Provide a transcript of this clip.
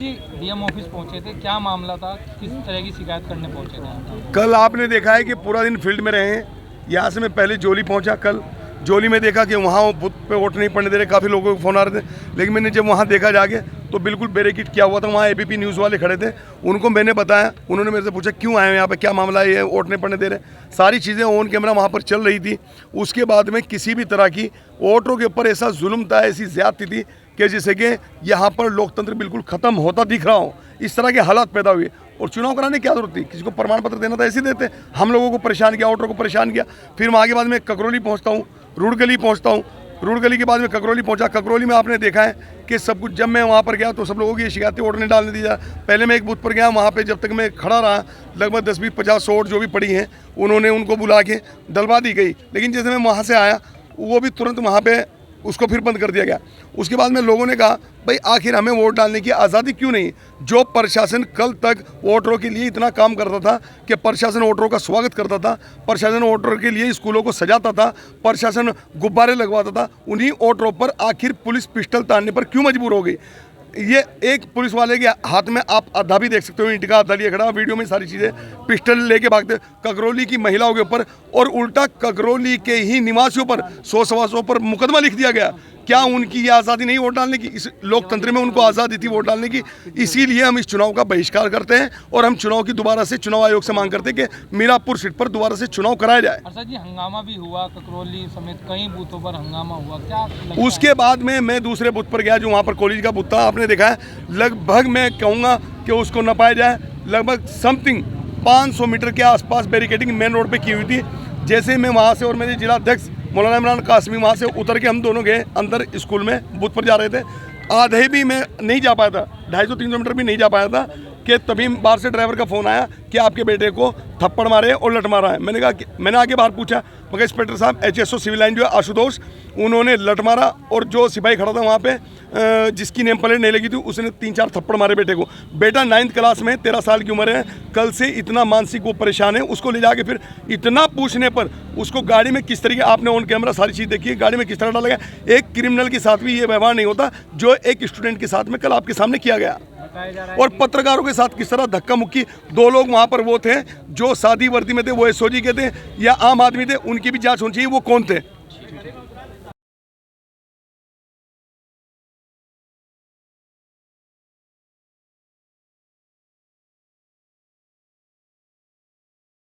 DM office पहुंचे थे, क्या मामला था, किस तरह की शिकायत करने पहुंचे थे? कल आपने देखा है कि पूरा दिन फील्ड में रहे हैं। यहाँ से मैं पहले जोली पहुंचा। कल जोली में देखा कि वहाँ वो बूथ पे वोट नहीं पड़ने दे रहे, काफ़ी लोगों को फ़ोन आ रहे थे। लेकिन मैंने जब वहाँ देखा जाके तो बिल्कुल बैरिकेड किया हुआ था। वहाँ एबीपी न्यूज़ वाले खड़े थे, उनको मैंने बताया। उन्होंने मेरे से पूछा क्यों आए हैं यहाँ पे, क्या मामला है, ये वोट नहीं पड़ने दे रहे। सारी चीज़ें ऑन कैमरा वहाँ पर चल रही थी। उसके बाद में किसी भी तरह की वोटरों के ऊपर ऐसा जुल्म था, ऐसी ज़्यादती थी कि जैसे कि यहाँ पर लोकतंत्र बिल्कुल ख़त्म होता दिख रहा हो, इस तरह के हालात पैदा हुए। और चुनाव कराने की क्या जरूरत थी? किसी को प्रमाण पत्र देना था, ऐसे देते। हम लोगों को परेशान किया, वोटरों को परेशान किया। फिर वहाँ के बाद में ककरौली पहुँचता हूँ, रूड़गली पहुँचता हूँ। रूड़गली के बाद में ककरौली पहुँचा। ककरौली में आपने देखा है कि सब कुछ, जब मैं वहाँ पर गया तो सब लोगों की शिकायतें वोट नहीं डालने दी जा। पहले मैं एक बूथ पर गया, वहाँ पे जब तक मैं खड़ा रहा लगभग 10, 20, 50 वोट जो भी पड़ी हैं उन्होंने उनको बुला के डलवा दी गई। लेकिन जैसे मैं वहाँ से आया वो भी तुरंत वहाँ पे उसको फिर बंद कर दिया गया। उसके बाद में लोगों ने कहा भाई आखिर हमें वोट डालने की आज़ादी क्यों नहीं? जो प्रशासन कल तक वोटरों के लिए इतना काम करता था कि प्रशासन वोटरों का स्वागत करता था, प्रशासन वोटरों के लिए स्कूलों को सजाता था, प्रशासन गुब्बारे लगवाता था, उन्हीं वोटरों पर आखिर पुलिस पिस्टल तानने पर क्यों मजबूर हो गई? ये एक पुलिस वाले के हाथ में आप आधा भी देख सकते हो, ईंट का आधा लिए खड़ा, वीडियो में सारी चीज़ें, पिस्टल लेके भागते ककरौली की महिलाओं के ऊपर। और उल्टा ककरौली के ही निवासियों पर 100-125 पर मुकदमा लिख दिया गया। क्या उनकी ये आज़ादी नहीं वोट डालने की? इस लोकतंत्र में उनको आज़ादी थी वोट डालने की। इसीलिए हम इस चुनाव का बहिष्कार करते हैं और हम चुनाव की दोबारा से चुनाव आयोग से मांग करते हैं कि मीरापुर सीट पर दोबारा से चुनाव कराया जाए। सर जी, हंगामा भी हुआ, ककरौली समेत कई बूथों पर हंगामा हुआ, क्या उसके बाद में मैं दूसरे बूथ पर गया जो वहाँ पर कॉलेज का बूथ था। आपने देखा है लगभग, मैं कहूँगा कि उसको न पाया जाए, लगभग समथिंग 500 मीटर के आसपास बैरिकेडिंग मेन रोड पे की हुई थी। जैसे मैं वहाँ से और मेरे जिला अध्यक्ष मौलाना इमरान कासमी वहाँ से उतर के हम दोनों गए अंदर स्कूल में, बूथ पर जा रहे थे। आधे भी मैं नहीं जा पाया था, 250-300 मीटर भी नहीं जा पाया था कि तभी बाहर से ड्राइवर का फ़ोन आया कि आपके बेटे को थप्पड़ मारे और लट मारा है। मैंने कहा कि मैंने आगे बाहर पूछा, मगर इंस्पेक्टर साहब HSO सिविल लाइन जो है आशुतोष, उन्होंने लट मारा और जो सिपाही खड़ा था वहाँ पे जिसकी नेम प्लेट नहीं लगी थी उसने 3-4 थप्पड़ मारे बेटे को। बेटा 9th क्लास में, 13 साल की उम्र है, कल से इतना मानसिक वो परेशान है। उसको ले जाके फिर इतना पूछने पर उसको गाड़ी में किस तरीके, आपने ऑन कैमरा सारी चीज़ देखी है, गाड़ी में किस तरह डाला गया। एक क्रिमिनल के साथ भी ये व्यवहार नहीं होता जो एक स्टूडेंट के साथ में कल आपके सामने किया गया। और पत्रकारों के साथ किस तरह धक्का मुक्की। 2 लोग वहाँ पर वो थे जो सादी वर्दी में थे, वो SOG के थे या आम आदमी थे, उनकी भी जांच होनी चाहिए वो कौन थे।